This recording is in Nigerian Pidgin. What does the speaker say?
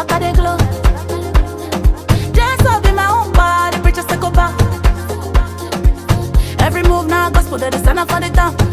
like I dey glow. Just up in my own body, preachers take over. Every move now gospel, they stand up for the town.